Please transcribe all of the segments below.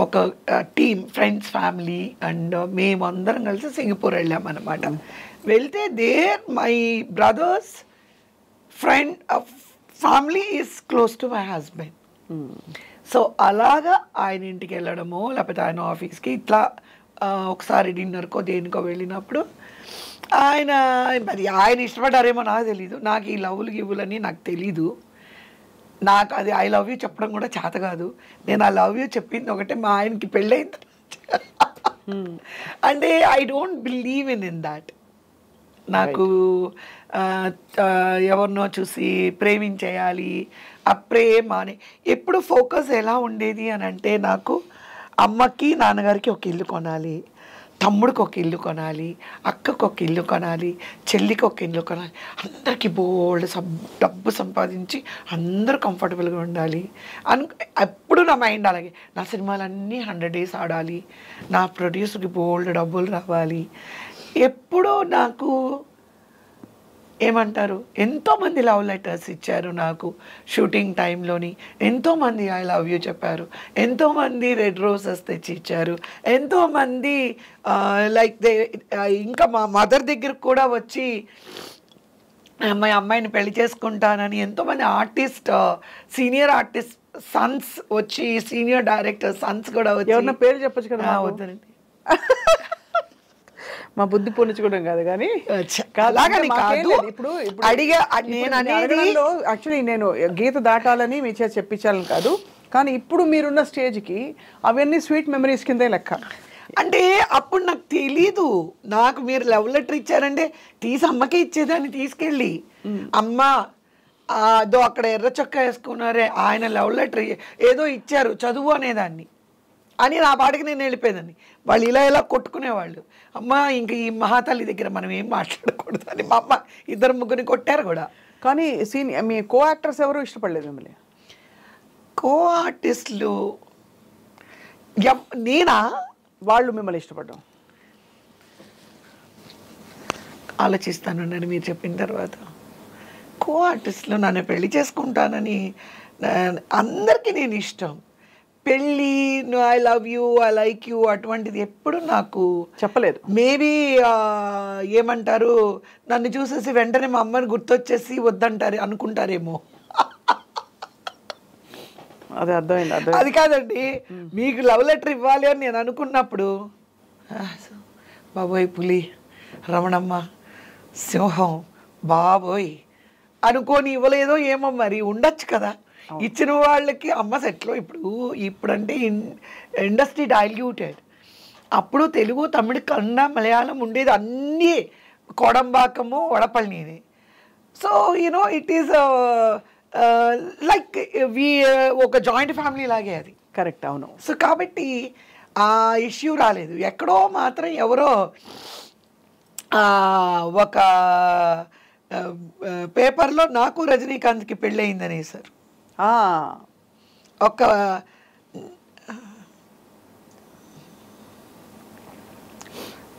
ఒక team friends family and మేమందరం కలిసి సింగపూర్ వెళ్ళామన్నమాట. వెళ్తే there my brother's friend family is close to my husband. So అలాగా ఆయన ఇంటికి వెళ్ళడమో లేకపోతే ఆయన ఆఫీస్కి ఇట్లా ఒకసారి డిన్నర్కో దేనికో వెళ్ళినప్పుడు ఆయన మరి ఆయన ఇష్టపడ్డారేమో నాకు తెలీదు. నాకు ఈ లవ్లు గివ్వులని నాకు తెలీదు. నాకు అది ఐ లవ్ యూ చెప్పడం కూడా చేత కాదు. నేను ఆ లవ్ యూ చెప్పింది ఒకటే మా ఆయనకి పెళ్ళైంది. అంటే I don't believe in that. నాకు ఎవరినో చూసి ప్రేమించేయాలి ఆ ప్రేమ అని ఎప్పుడు ఫోకస్ ఎలా ఉండేది అని అంటే, నాకు అమ్మకి నాన్నగారికి ఒక ఇల్లు కొనాలి, తమ్ముడికి ఒక ఇల్లు కొనాలి, అక్కకు ఒక ఇల్లు కొనాలి, చెల్లికి ఒక ఇల్లు కొనాలి, అందరికీ బోల్డ్ డబ్బు సంపాదించి అందరూ కంఫర్టబుల్గా ఉండాలి ఎప్పుడు నా మైండ్ అలాగే. నా సినిమాలన్నీ 100 days ఆడాలి, నా ప్రొడ్యూసర్కి బోల్డ్ డబ్బులు రావాలి. ఎప్పుడూ నాకు ఏమంటారు, ఎంతోమంది లవ్ లెటర్స్ ఇచ్చారు నాకు షూటింగ్ టైంలోని. ఎంతోమంది ఐ లవ్ యూ చెప్పారు, ఎంతోమంది రెడ్ రోజెస్ తెచ్చి ఇచ్చారు, ఎంతోమంది లైక్ ఇంకా మా మదర్ దగ్గరకు కూడా వచ్చి అమ్మాయిని పెళ్లి చేసుకుంటానని ఎంతోమంది ఆర్టిస్ట్ సీనియర్ ఆర్టిస్ట్ సన్స్ వచ్చి, సీనియర్ డైరెక్టర్ సన్స్ కూడా వచ్చి. ఎవరన్నా పేరు చెప్పచ్చు కదా? వద్దండి, మా బుద్ధి పొంచుకోవడం కాదు కానీ ఇప్పుడు అడిగా. నేను అనేది యాక్చువల్లీ నేను గీత దాటాలని మీ చేత చెప్పించాలని కాదు, కానీ ఇప్పుడు మీరున్న స్టేజ్కి అవన్నీ స్వీట్ మెమరీస్ కిందే లెక్క. అంటే అప్పుడు నాకు తెలీదు. నాకు మీరు లవ్ లెటర్ ఇచ్చారంటే తీసి అమ్మకే ఇచ్చేదాన్ని తీసుకెళ్ళి, అమ్మ అదో అక్కడ ఎర్ర చొక్కా వేసుకున్నారే ఆయన లవ్ లెటర్ ఏదో ఇచ్చారు చదువు అనేదాన్ని అని నా పాటికి నేను వెళ్ళిపోయేదాన్ని. వాళ్ళు ఇలా ఇలా కొట్టుకునేవాళ్ళు. అమ్మ ఇంక ఈ మహాతల్లి దగ్గర మనం ఏం మాట్లాడకూడదు అని మా అమ్మ 2-3 కొట్టారు కూడా. కానీ మీ కో యాక్టర్స్ ఎవరు ఇష్టపడలేదు మిమ్మల్ని? కో ఆర్టిస్టులు నేనా? వాళ్ళు మిమ్మల్ని ఇష్టపడ్డాం ఆలోచిస్తాను నేను మీరు చెప్పిన తర్వాత. కో ఆర్టిస్టులు నన్ను పెళ్లి చేసుకుంటానని అందరికీ నేను ఇష్టం. పెళ్ళి I love you I like you అటువంటిది ఎప్పుడు నాకు చెప్పలేదు. మేబీ ఏమంటారు, నన్ను చూసేసి వెంటనే మా అమ్మని గుర్తొచ్చేసి వద్దంటారు అనుకుంటారేమో. అదే అర్థమైంది. అది కాదండి, మీకు లవ్ లెటర్ ఇవ్వాలి అని నేను అనుకున్నప్పుడు బాబోయ్ పులి, రమణమ్మ, సింహం బాబోయ్ అనుకోని ఇవ్వలేదో ఏమో, మరి ఉండొచ్చు కదా. ఇచ్చిన వాళ్ళకి అమ్మ సెట్లో ఇప్పుడంటే ఇండస్ట్రీ డైల్యూటెడ్. అప్పుడు తెలుగు, తమిళ, కన్నడ, మలయాళం ఉండేది అన్నీ కోడంబాకము వడపల్లిని. So you know it is like ఒక జాయింట్ ఫ్యామిలీ లాగే అది. కరెక్ట్, అవును. సో కాబట్టి ఆ ఇష్యూ రాలేదు. ఎక్కడో మాత్రం ఎవరో ఒక పేపర్లో నాకు రజనీకాంత్కి పెళ్ళయిందని సార్ ఒక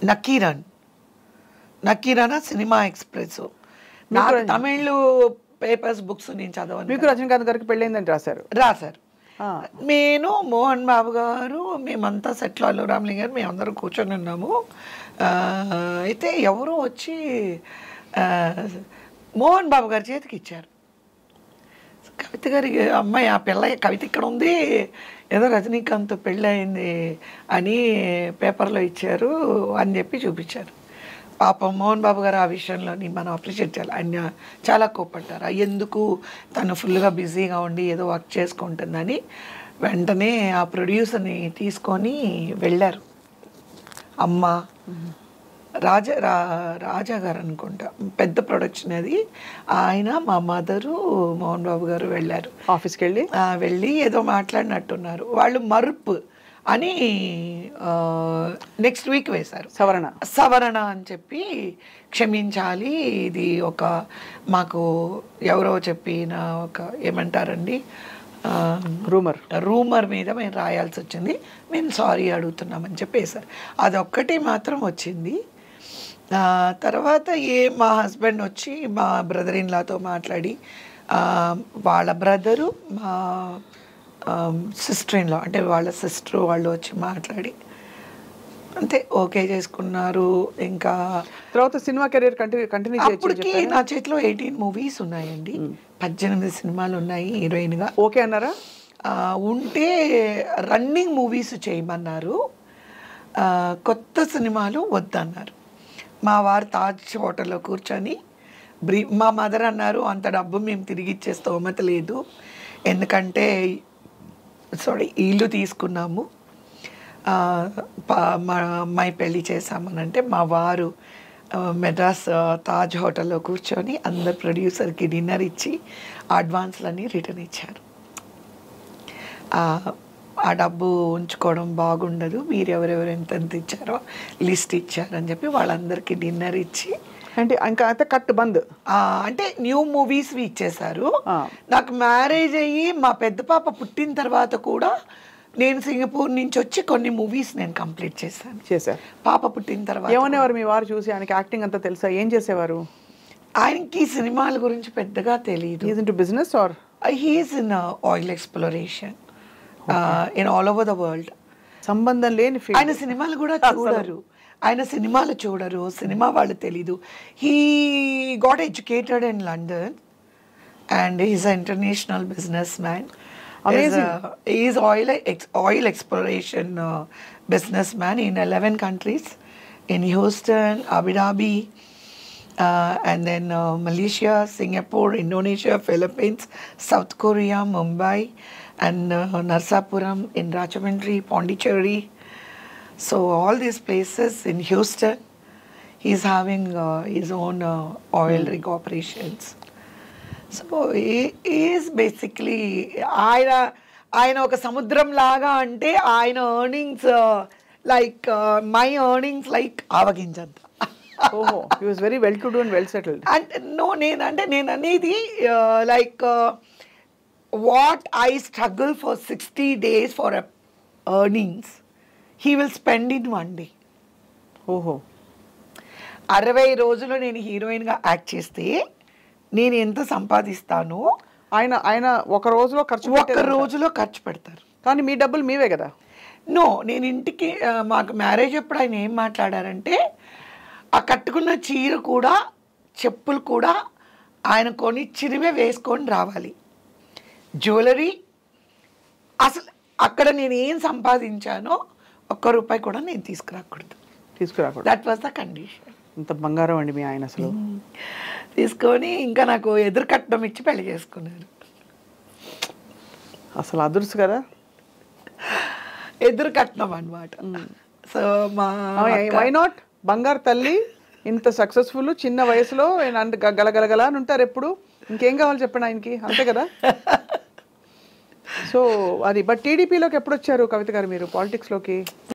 నకీరన్ సినిమా ఎక్స్ప్రెస్. నాకు తమిళ్ పేపర్స్ బుక్స్ నేను చదవను. మీకు రజనీకాంత్ గారికి పెళ్ళైందని రాశారు? నేను, మోహన్ బాబు గారు, మేమంతా సెట్లో, అల్లు రామలింగ గారు, మేమందరం కూర్చొని ఉన్నాము. అయితే ఎవరో వచ్చి మోహన్ బాబు గారి చేతికి ఇచ్చారు. కవిత గారి అమ్మాయి, ఆ పిల్ల కవిత ఇక్కడ ఉంది, ఏదో రజనీకాంత్ పెళ్ళయింది అని పేపర్లో ఇచ్చారు అని చెప్పి చూపించారు. పాపం మోహన్ బాబు గారు ఆ విషయంలోని మనం అప్రిషియేట్ చేయాలి. ఆయన చాలా కోపడ్డారు. ఎందుకు తను ఫుల్గా బిజీగా ఉండి ఏదో వర్క్ చేసుకుంటుందని వెంటనే ఆ ప్రొడ్యూసర్ని తీసుకొని వెళ్ళారు. అమ్మ రాజా గారు అనుకుంటా, పెద్ద ప్రొడక్షన్ అది. ఆయన, మా మదరు, మోహన్ బాబు గారు వెళ్ళారు. ఆఫీస్కి వెళ్ళి ఏదో మాట్లాడినట్టున్నారు. వాళ్ళు మరుపు అని నెక్స్ట్ వీక్ వేశారు. సవరణ అని చెప్పి, క్షమించాలి, ఇది ఒక మాకు ఎవరో చెప్పిన ఒక ఏమంటారండి రూమర్ మీద మేము రాయాల్సి వచ్చింది, మేము సారీ అడుగుతున్నామని చెప్పి వేశారు. అదొక్కటి మాత్రం వచ్చింది. తర్వాత మా హస్బెండ్ వచ్చి మా బ్రదర్ ఇన్ లాతో మాట్లాడి, వాళ్ళ బ్రదరు మా సిస్టర్ ఇన్లో, అంటే వాళ్ళ సిస్టర్ వాళ్ళు వచ్చి మాట్లాడి అంతే ఓకే చేసుకున్నారు. ఇంకా తర్వాత సినిమా కెరీర్ కంటిన్యూ అప్పటికి నా చేతిలో 18 మూవీస్ ఉన్నాయండి, 18 సినిమాలు ఉన్నాయి హీరోయిన్గా. ఓకే అన్నారా? ఉంటే రన్నింగ్ మూవీస్ చేయమన్నారు, కొత్త సినిమాలు వద్దన్నారు. మా వారు తాజ్ హోటల్లో కూర్చొని మా మదర్ అన్నారు, అంత డబ్బు మేము తిరిగి ఇచ్చే స్తోమత లేదు, ఎందుకంటే ఇల్లు తీసుకున్నాము, మా అమ్మాయి పెళ్ళి చేశామనంటే మా వారు మెడ్రాస్ తాజ్ హోటల్లో కూర్చొని అందరు ప్రొడ్యూసర్కి డిన్నర్ ఇచ్చి అడ్వాన్స్లన్నీ రిటర్న్ ఇచ్చారు. ఆ డబ్బు ఉంచుకోవడం బాగుండదు, మీరు ఎవరెవరు ఎంత ఇచ్చారో లిస్ట్ ఇచ్చారని చెప్పి వాళ్ళందరికీ డిన్నర్ ఇచ్చి, అంటే ఇంకా అయితే కట్ బంద్, అంటే న్యూ మూవీస్వి ఇచ్చేశారు. నాకు మ్యారేజ్ అయ్యి మా పెద్ద పాప పుట్టిన తర్వాత కూడా నేను సింగపూర్ నుంచి వచ్చి కొన్ని మూవీస్ నేను కంప్లీట్ చేశాను. పాప పుట్టిన తర్వాత ఏమనేవారు మీ వారు చూసి? ఆయనకి యాక్టింగ్ అంతా తెలుసా? ఏం చేసేవారు? ఆయనకి సినిమాల గురించి పెద్దగా తెలియదు. He's into business are he's in oil exploration in all over the world. సంబంధం లేని ఆయన సినిమాలు కూడా చూడరు, సినిమా వాళ్ళు తెలీదు. He got educated in London and he's international business man. He's oil exploration businessman in 11 countries, in Houston, Abu Dhabi, and then Malaysia, Singapore, Indonesia, Philippines, South Korea, Mumbai, and Narsapuram, in Rajahmundry, Pondicherry. So all these places in Houston, he's having his own oil rig operations. So is basically ఆయన ఒక సముద్రం లాగా, అంటే ఆయన earnings like my earnings like ఆవగించంత. ఓహో, he was very well to do and well settled. And నేను అనేది like what I struggle for 60 days for earnings he will spend in 1 day. ఓహో, 60 రోజులు నేను హీరోయిన్గా యాక్ట్ చేస్తే నేను ఎంత సంపాదిస్తానో ఆయన ఒక రోజులో ఖర్చు పెడతారు. కానీ మీ డబ్బులు మీవే కదా? నో, నేను ఇంటికి మాకు మ్యారేజ్ అప్పుడు ఆయన ఏం మాట్లాడారంటే, ఆ కట్టుకున్న చీర కూడా చెప్పులు కూడా ఆయన కొనిచ్చినవే వేసుకొని రావాలి, జ్యువెలరీ అసలు అక్కడ నేను ఏం సంపాదించానో ₹1 కూడా నేను తీసుకురాకూడదు. That was the condition. ఇంత బంగారం అండి మీ ఆయన అసలు. తీసుకొని ఇంకా నాకు ఎదురు కట్నం ఇచ్చి పెళ్లి చేసుకున్నారు. అసలు అదుర్సు కదా, ఎదురు కట్నం అనమాట. So why not? బంగారు తల్లి, ఇంత సక్సెస్ఫుల్, చిన్న వయసులో గలగలగల అని ఉంటారు ఎప్పుడు. ఇంకేం కావాలి చెప్పండి ఆయనకి, అంతే కదా. సో అది. బట్ టీడీపీలోకి ఎప్పుడు వచ్చారు కవిత గారు మీరు, పాలిటిక్స్లోకి?